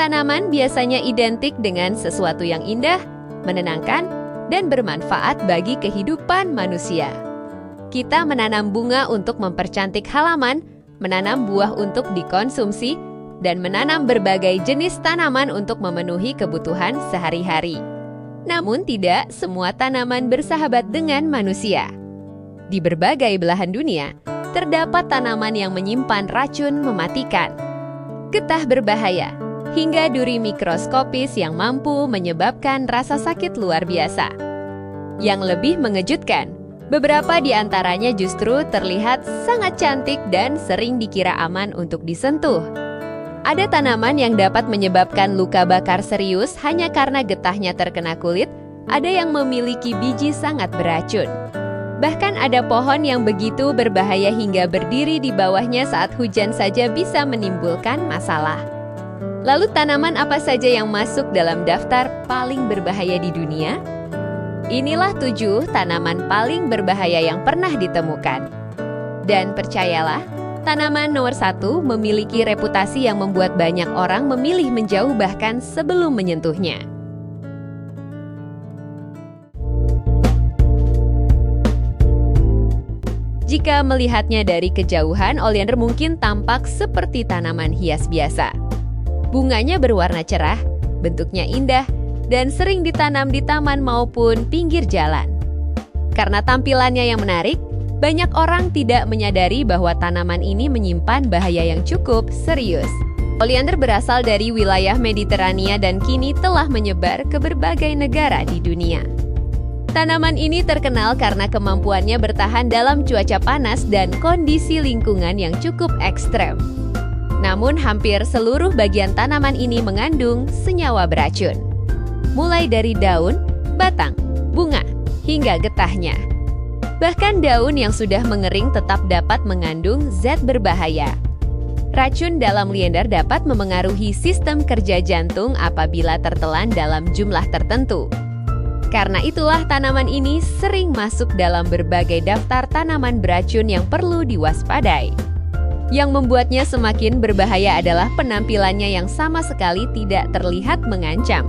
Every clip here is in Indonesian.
Tanaman biasanya identik dengan sesuatu yang indah, menenangkan, dan bermanfaat bagi kehidupan manusia. Kita menanam bunga untuk mempercantik halaman, menanam buah untuk dikonsumsi, dan menanam berbagai jenis tanaman untuk memenuhi kebutuhan sehari-hari. Namun tidak semua tanaman bersahabat dengan manusia. Di berbagai belahan dunia, terdapat tanaman yang menyimpan racun mematikan, getah berbahaya, hingga duri mikroskopis yang mampu menyebabkan rasa sakit luar biasa. Yang lebih mengejutkan, beberapa di antaranya justru terlihat sangat cantik dan sering dikira aman untuk disentuh. Ada tanaman yang dapat menyebabkan luka bakar serius hanya karena getahnya terkena kulit, ada yang memiliki biji sangat beracun. Bahkan ada pohon yang begitu berbahaya hingga berdiri di bawahnya saat hujan saja bisa menimbulkan masalah. Lalu tanaman apa saja yang masuk dalam daftar paling berbahaya di dunia? Inilah 7 tanaman paling berbahaya yang pernah ditemukan. Dan percayalah, tanaman nomor 1 memiliki reputasi yang membuat banyak orang memilih menjauh bahkan sebelum menyentuhnya. Jika melihatnya dari kejauhan, oleander mungkin tampak seperti tanaman hias biasa. Bunganya berwarna cerah, bentuknya indah, dan sering ditanam di taman maupun pinggir jalan. Karena tampilannya yang menarik, banyak orang tidak menyadari bahwa tanaman ini menyimpan bahaya yang cukup serius. Oleander berasal dari wilayah Mediterania dan kini telah menyebar ke berbagai negara di dunia. Tanaman ini terkenal karena kemampuannya bertahan dalam cuaca panas dan kondisi lingkungan yang cukup ekstrem. Namun hampir seluruh bagian tanaman ini mengandung senyawa beracun. Mulai dari daun, batang, bunga, hingga getahnya. Bahkan daun yang sudah mengering tetap dapat mengandung zat berbahaya. Racun dalam liander dapat memengaruhi sistem kerja jantung apabila tertelan dalam jumlah tertentu. Karena itulah tanaman ini sering masuk dalam berbagai daftar tanaman beracun yang perlu diwaspadai. Yang membuatnya semakin berbahaya adalah penampilannya yang sama sekali tidak terlihat mengancam.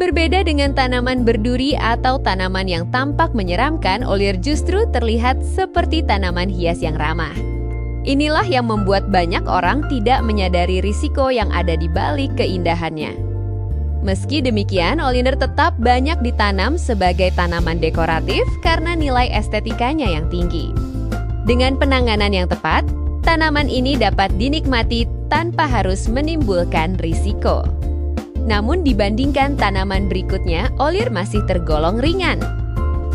Berbeda dengan tanaman berduri atau tanaman yang tampak menyeramkan, oleander justru terlihat seperti tanaman hias yang ramah. Inilah yang membuat banyak orang tidak menyadari risiko yang ada di balik keindahannya. Meski demikian, oleander tetap banyak ditanam sebagai tanaman dekoratif karena nilai estetikanya yang tinggi. Dengan penanganan yang tepat, tanaman ini dapat dinikmati tanpa harus menimbulkan risiko. Namun dibandingkan tanaman berikutnya, oleander masih tergolong ringan.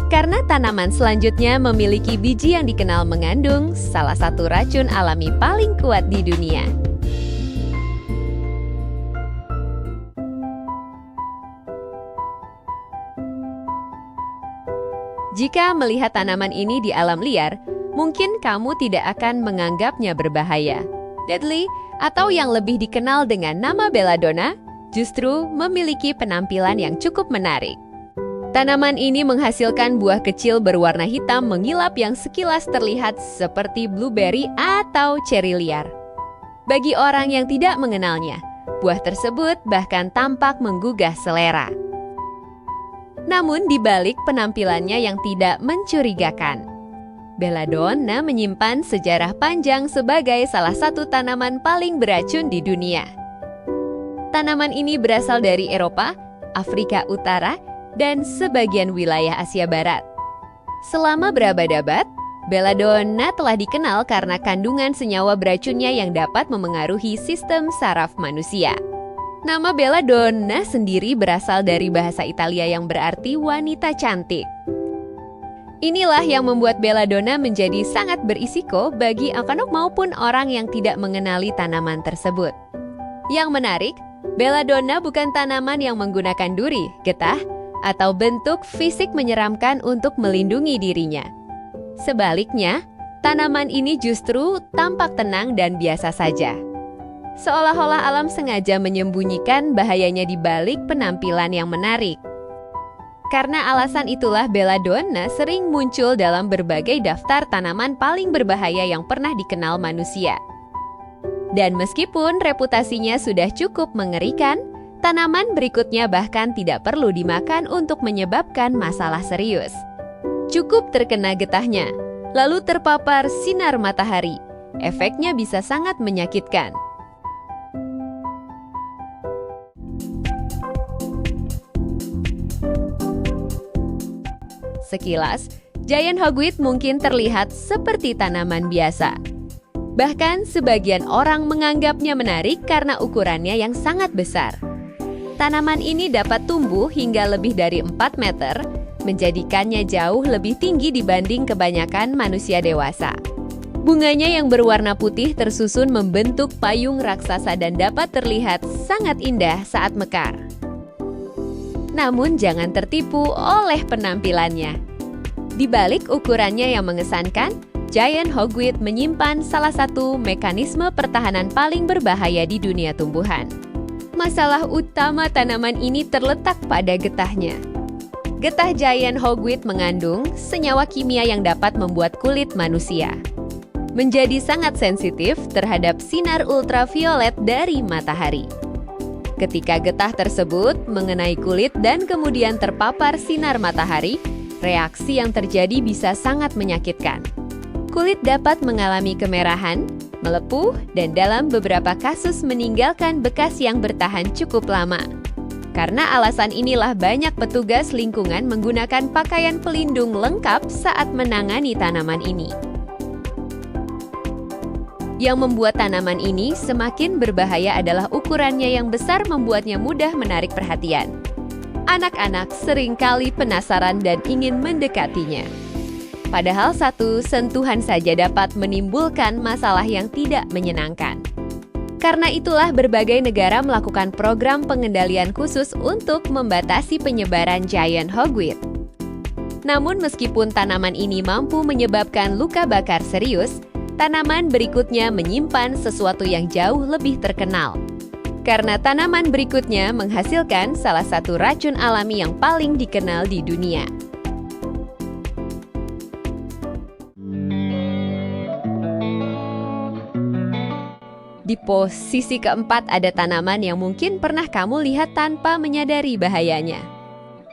Karena tanaman selanjutnya memiliki biji yang dikenal mengandung salah satu racun alami paling kuat di dunia. Jika melihat tanaman ini di alam liar, mungkin kamu tidak akan menganggapnya berbahaya. Deadly, atau yang lebih dikenal dengan nama belladonna, justru memiliki penampilan yang cukup menarik. Tanaman ini menghasilkan buah kecil berwarna hitam mengilap yang sekilas terlihat seperti blueberry atau ceri liar. Bagi orang yang tidak mengenalnya, buah tersebut bahkan tampak menggugah selera. Namun di balik penampilannya yang tidak mencurigakan, belladonna menyimpan sejarah panjang sebagai salah satu tanaman paling beracun di dunia. Tanaman ini berasal dari Eropa, Afrika Utara, dan sebagian wilayah Asia Barat. Selama berabad-abad, belladonna telah dikenal karena kandungan senyawa beracunnya yang dapat memengaruhi sistem saraf manusia. Nama belladonna sendiri berasal dari bahasa Italia yang berarti wanita cantik. Inilah yang membuat belladonna menjadi sangat berisiko bagi anak-anak maupun orang yang tidak mengenali tanaman tersebut. Yang menarik, belladonna bukan tanaman yang menggunakan duri, getah, atau bentuk fisik menyeramkan untuk melindungi dirinya. Sebaliknya, tanaman ini justru tampak tenang dan biasa saja. Seolah-olah alam sengaja menyembunyikan bahayanya di balik penampilan yang menarik. Karena alasan itulah belladonna sering muncul dalam berbagai daftar tanaman paling berbahaya yang pernah dikenal manusia. Dan meskipun reputasinya sudah cukup mengerikan, tanaman berikutnya bahkan tidak perlu dimakan untuk menyebabkan masalah serius. Cukup terkena getahnya, lalu terpapar sinar matahari. Efeknya bisa sangat menyakitkan. Sekilas, giant hogweed mungkin terlihat seperti tanaman biasa. Bahkan sebagian orang menganggapnya menarik karena ukurannya yang sangat besar. Tanaman ini dapat tumbuh hingga lebih dari 4 meter, menjadikannya jauh lebih tinggi dibanding kebanyakan manusia dewasa. Bunganya yang berwarna putih tersusun membentuk payung raksasa dan dapat terlihat sangat indah saat mekar. Namun jangan tertipu oleh penampilannya. Di balik ukurannya yang mengesankan, giant hogweed menyimpan salah satu mekanisme pertahanan paling berbahaya di dunia tumbuhan. Masalah utama tanaman ini terletak pada getahnya. Getah giant hogweed mengandung senyawa kimia yang dapat membuat kulit manusia menjadi sangat sensitif terhadap sinar ultraviolet dari matahari. Ketika getah tersebut mengenai kulit dan kemudian terpapar sinar matahari, reaksi yang terjadi bisa sangat menyakitkan. Kulit dapat mengalami kemerahan, melepuh, dan dalam beberapa kasus meninggalkan bekas yang bertahan cukup lama. Karena alasan inilah banyak petugas lingkungan menggunakan pakaian pelindung lengkap saat menangani tanaman ini. Yang membuat tanaman ini semakin berbahaya adalah ukurannya yang besar membuatnya mudah menarik perhatian. Anak-anak seringkali penasaran dan ingin mendekatinya. Padahal satu sentuhan saja dapat menimbulkan masalah yang tidak menyenangkan. Karena itulah berbagai negara melakukan program pengendalian khusus untuk membatasi penyebaran giant hogweed. Namun meskipun tanaman ini mampu menyebabkan luka bakar serius, tanaman berikutnya menyimpan sesuatu yang jauh lebih terkenal. Karena tanaman berikutnya menghasilkan salah satu racun alami yang paling dikenal di dunia. Di posisi keempat ada tanaman yang mungkin pernah kamu lihat tanpa menyadari bahayanya.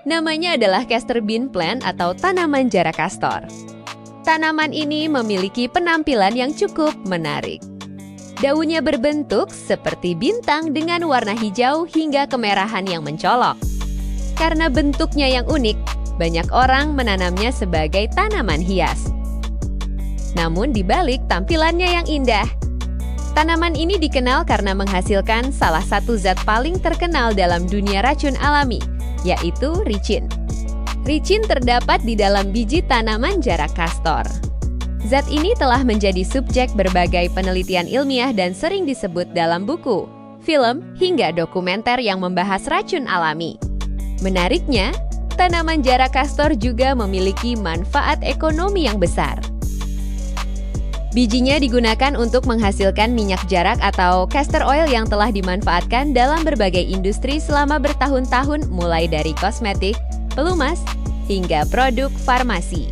Namanya adalah castor bean plant atau tanaman jarak kastor. Tanaman ini memiliki penampilan yang cukup menarik. Daunnya berbentuk seperti bintang dengan warna hijau hingga kemerahan yang mencolok. Karena bentuknya yang unik, banyak orang menanamnya sebagai tanaman hias. Namun di balik tampilannya yang indah, tanaman ini dikenal karena menghasilkan salah satu zat paling terkenal dalam dunia racun alami, yaitu ricin. Ricin terdapat di dalam biji tanaman jarak kastor. Zat ini telah menjadi subjek berbagai penelitian ilmiah dan sering disebut dalam buku, film, hingga dokumenter yang membahas racun alami. Menariknya, tanaman jarak kastor juga memiliki manfaat ekonomi yang besar. Bijinya digunakan untuk menghasilkan minyak jarak atau castor oil yang telah dimanfaatkan dalam berbagai industri selama bertahun-tahun, mulai dari kosmetik, pelumas, hingga produk farmasi.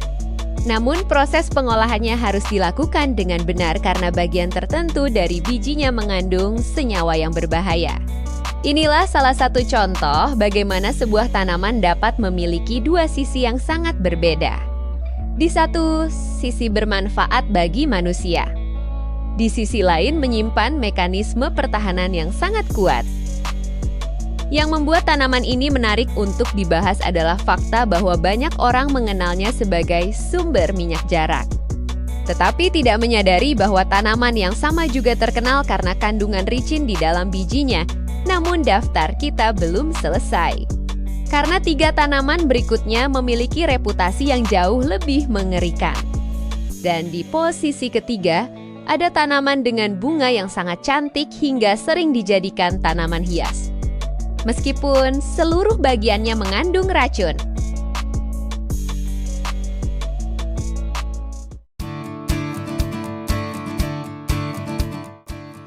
Namun proses pengolahannya harus dilakukan dengan benar karena bagian tertentu dari bijinya mengandung senyawa yang berbahaya. Inilah salah satu contoh bagaimana sebuah tanaman dapat memiliki dua sisi yang sangat berbeda. Di satu sisi bermanfaat bagi manusia, di sisi lain menyimpan mekanisme pertahanan yang sangat kuat. Yang membuat tanaman ini menarik untuk dibahas adalah fakta bahwa banyak orang mengenalnya sebagai sumber minyak jarak. Tetapi tidak menyadari bahwa tanaman yang sama juga terkenal karena kandungan ricin di dalam bijinya. Namun daftar kita belum selesai. Karena 3 tanaman berikutnya memiliki reputasi yang jauh lebih mengerikan. Dan di posisi ketiga, ada tanaman dengan bunga yang sangat cantik hingga sering dijadikan tanaman hias. Meskipun seluruh bagiannya mengandung racun.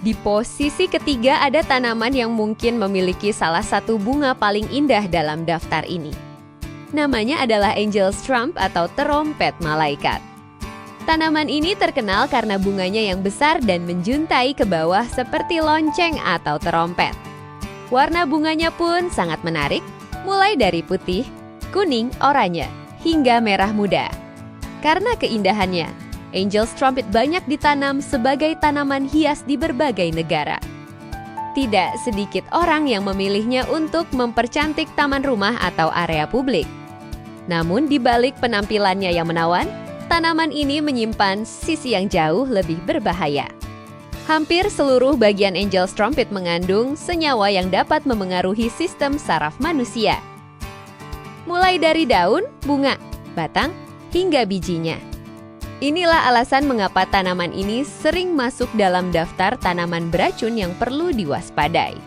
Di posisi ketiga ada tanaman yang mungkin memiliki salah satu bunga paling indah dalam daftar ini. Namanya adalah Angel's Trump atau terompet malaikat. Tanaman ini terkenal karena bunganya yang besar dan menjuntai ke bawah seperti lonceng atau terompet. Warna bunganya pun sangat menarik, mulai dari putih, kuning, oranye, hingga merah muda. Karena keindahannya, Angel's Trumpet banyak ditanam sebagai tanaman hias di berbagai negara. Tidak sedikit orang yang memilihnya untuk mempercantik taman rumah atau area publik. Namun di balik penampilannya yang menawan, tanaman ini menyimpan sisi yang jauh lebih berbahaya. Hampir seluruh bagian Angel's Trumpet mengandung senyawa yang dapat memengaruhi sistem saraf manusia. Mulai dari daun, bunga, batang, hingga bijinya. Inilah alasan mengapa tanaman ini sering masuk dalam daftar tanaman beracun yang perlu diwaspadai.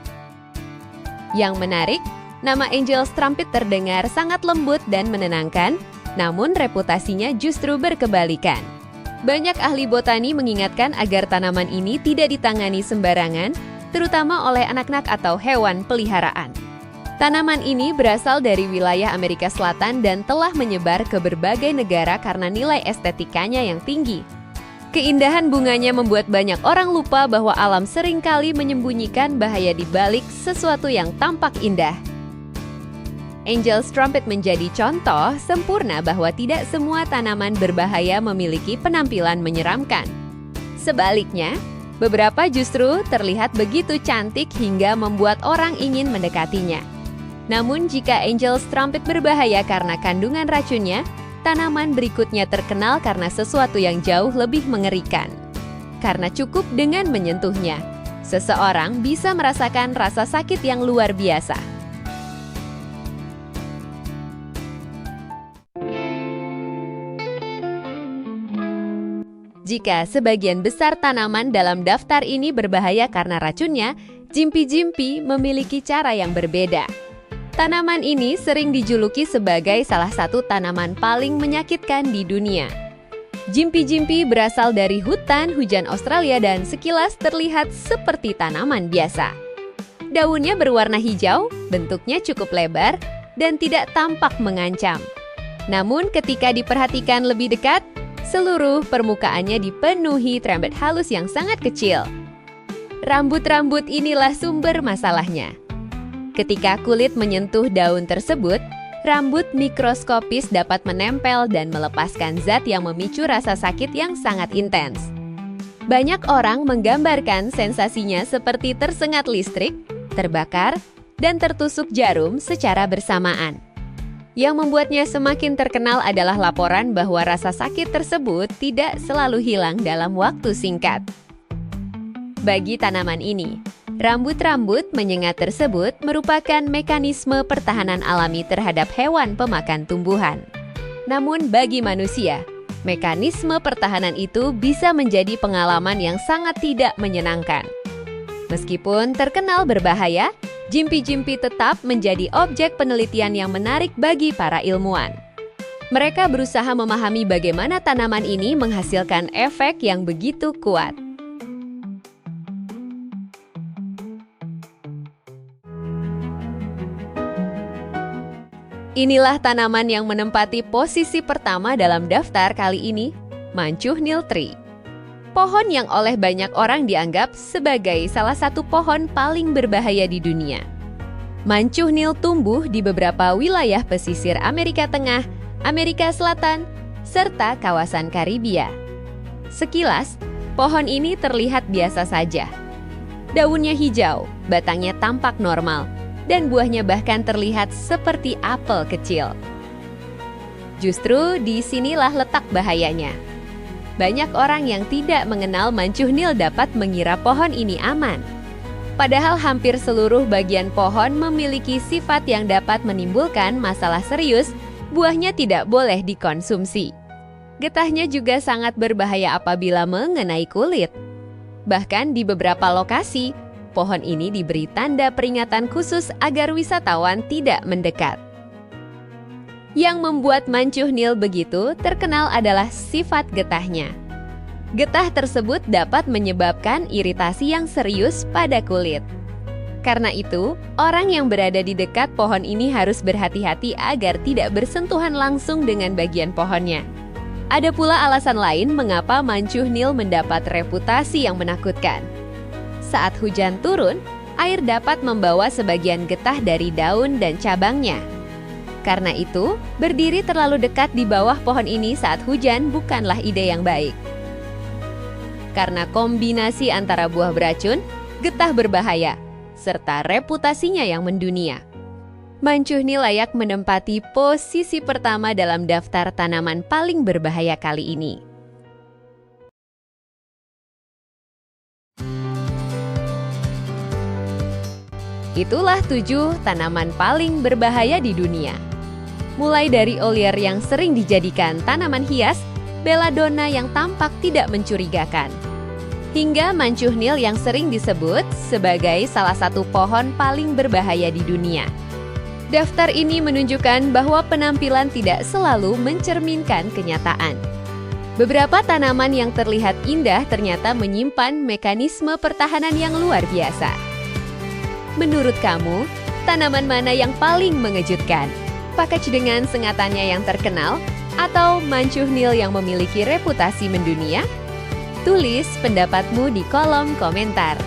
Yang menarik, nama Angel's Trumpet terdengar sangat lembut dan menenangkan, namun reputasinya justru berkebalikan. Banyak ahli botani mengingatkan agar tanaman ini tidak ditangani sembarangan, terutama oleh anak-anak atau hewan peliharaan. Tanaman ini berasal dari wilayah Amerika Selatan dan telah menyebar ke berbagai negara karena nilai estetikanya yang tinggi. Keindahan bunganya membuat banyak orang lupa bahwa alam seringkali menyembunyikan bahaya di balik sesuatu yang tampak indah. Angel's Trumpet menjadi contoh sempurna bahwa tidak semua tanaman berbahaya memiliki penampilan menyeramkan. Sebaliknya, beberapa justru terlihat begitu cantik hingga membuat orang ingin mendekatinya. Namun jika Angel's Trumpet berbahaya karena kandungan racunnya, tanaman berikutnya terkenal karena sesuatu yang jauh lebih mengerikan. Karena cukup dengan menyentuhnya, seseorang bisa merasakan rasa sakit yang luar biasa. Jika sebagian besar tanaman dalam daftar ini berbahaya karena racunnya, jimpi-jimpi memiliki cara yang berbeda. Tanaman ini sering dijuluki sebagai salah satu tanaman paling menyakitkan di dunia. Jimpi-jimpi berasal dari hutan hujan Australia dan sekilas terlihat seperti tanaman biasa. Daunnya berwarna hijau, bentuknya cukup lebar, dan tidak tampak mengancam. Namun ketika diperhatikan lebih dekat, seluruh permukaannya dipenuhi rambut halus yang sangat kecil. Rambut-rambut inilah sumber masalahnya. Ketika kulit menyentuh daun tersebut, rambut mikroskopis dapat menempel dan melepaskan zat yang memicu rasa sakit yang sangat intens. Banyak orang menggambarkan sensasinya seperti tersengat listrik, terbakar, dan tertusuk jarum secara bersamaan. Yang membuatnya semakin terkenal adalah laporan bahwa rasa sakit tersebut tidak selalu hilang dalam waktu singkat. Bagi tanaman ini, rambut-rambut menyengat tersebut merupakan mekanisme pertahanan alami terhadap hewan pemakan tumbuhan. Namun bagi manusia, mekanisme pertahanan itu bisa menjadi pengalaman yang sangat tidak menyenangkan. Meskipun terkenal berbahaya, jimpi-jimpi tetap menjadi objek penelitian yang menarik bagi para ilmuwan. Mereka berusaha memahami bagaimana tanaman ini menghasilkan efek yang begitu kuat. Inilah tanaman yang menempati posisi pertama dalam daftar kali ini, Mancuh Neem Tree. Pohon yang oleh banyak orang dianggap sebagai salah satu pohon paling berbahaya di dunia. Mancuh Neem tumbuh di beberapa wilayah pesisir Amerika Tengah, Amerika Selatan, serta kawasan Karibia. Sekilas, pohon ini terlihat biasa saja. Daunnya hijau, batangnya tampak normal, dan buahnya bahkan terlihat seperti apel kecil. Justru disinilah letak bahayanya. Banyak orang yang tidak mengenal Mancuh Neem dapat mengira pohon ini aman. Padahal hampir seluruh bagian pohon memiliki sifat yang dapat menimbulkan masalah serius, buahnya tidak boleh dikonsumsi. Getahnya juga sangat berbahaya apabila mengenai kulit. Bahkan di beberapa lokasi, pohon ini diberi tanda peringatan khusus agar wisatawan tidak mendekat. Yang membuat Mancuh Neem begitu terkenal adalah sifat getahnya. Getah tersebut dapat menyebabkan iritasi yang serius pada kulit. Karena itu, orang yang berada di dekat pohon ini harus berhati-hati agar tidak bersentuhan langsung dengan bagian pohonnya. Ada pula alasan lain mengapa Mancuhnil mendapat reputasi yang menakutkan. Saat hujan turun, air dapat membawa sebagian getah dari daun dan cabangnya. Karena itu, berdiri terlalu dekat di bawah pohon ini saat hujan bukanlah ide yang baik. Karena kombinasi antara buah beracun, getah berbahaya, serta reputasinya yang mendunia, Mancuhnil layak menempati posisi pertama dalam daftar tanaman paling berbahaya kali ini. Itulah 7 tanaman paling berbahaya di dunia. Mulai dari Olier yang sering dijadikan tanaman hias, Belladonna yang tampak tidak mencurigakan, hingga Mancuhnil yang sering disebut sebagai salah satu pohon paling berbahaya di dunia. Daftar ini menunjukkan bahwa penampilan tidak selalu mencerminkan kenyataan. Beberapa tanaman yang terlihat indah ternyata menyimpan mekanisme pertahanan yang luar biasa. Menurut kamu, tanaman mana yang paling mengejutkan? Pakej dengan sengatannya yang terkenal, atau Mancuhnil yang memiliki reputasi mendunia? Tulis pendapatmu di kolom komentar.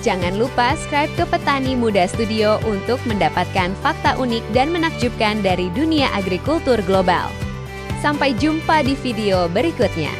Jangan lupa subscribe ke Petani Muda Studio untuk mendapatkan fakta unik dan menakjubkan dari dunia agrikultur global. Sampai jumpa di video berikutnya.